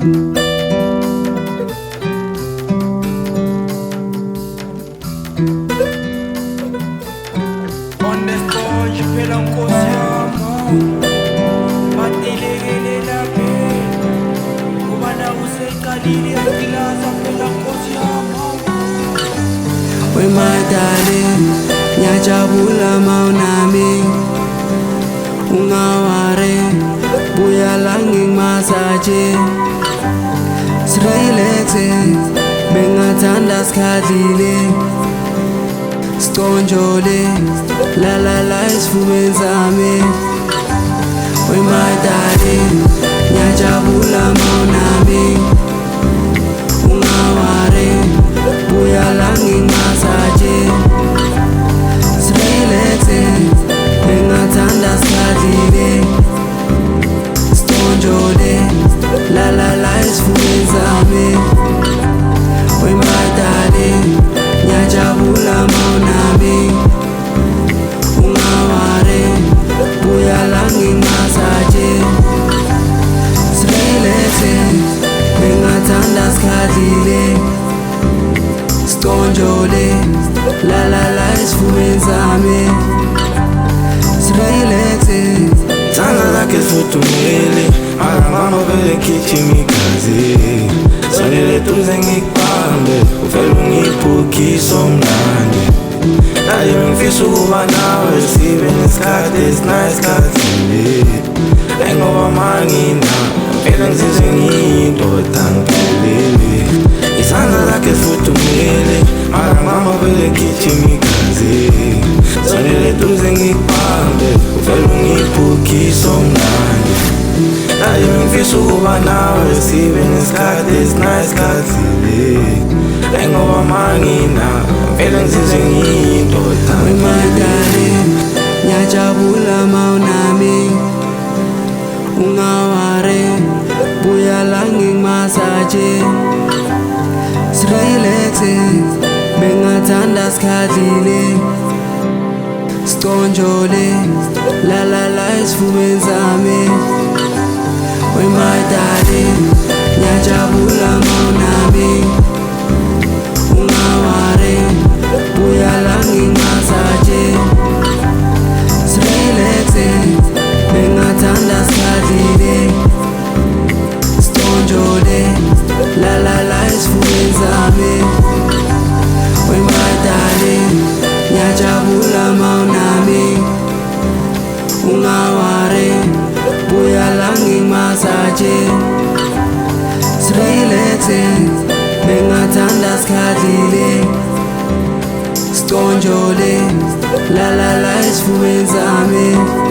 On the stage, phela nkosi yami batilekelela phela ngoba nawe useyiqalile yakilaza phela nkosi yami. We my darling, ngiyajabula mawunami ungaware buya la ngimasaje sirelaxe bengathanda sikhalile siconjole la isifubeni sami. We my darling, ngiyajabula mawunami ungaware buya la ngimasaje sirelaxe bengathanda sikhalile siconjole la isifubeni sami. We my darling, ngiyajabula mawunami ungaware buya la ngimasaje sirelaxe bengathanda sikhalile siconjole la isifubeni sami sirelaxe. Thanda lakhe sifuthumele akangama vele ngigijima igazi sonele eduze ngikubambe uvele ungiphukise omnandi naye ngifisa ukuba nawe sibe nesikhathi esinayisikhathile ayi ngoba manginawe vele ngizizwe ngiyindoda ngiphelele. Isandla lakhe sifuthumele akangama vele ngigijima igazi sonele eduze ngikubambe uvele ungiphukise omnandi naye ngifisa ukuba nawe sibe nesikhathi esinayisikhathile ayi ngoba manginawe vele ngizizwe ngiyindoda. We my darling, ngiyajabula mawunami ungaware buya la ngimasaje sirelaxe bengathanda sikhalile siconjole la isifubeni sami. We my darling, ngiyajabula mawunami ungaware buya la ngimasaje sirelaxe bengathanda sikhalile siconjole la isifubeni sami. We my darling, ngiyajabula mawunami ungaware buya la ngimasaje sirelaxe bengathanda sikhalile siconjole la isifubeni sami.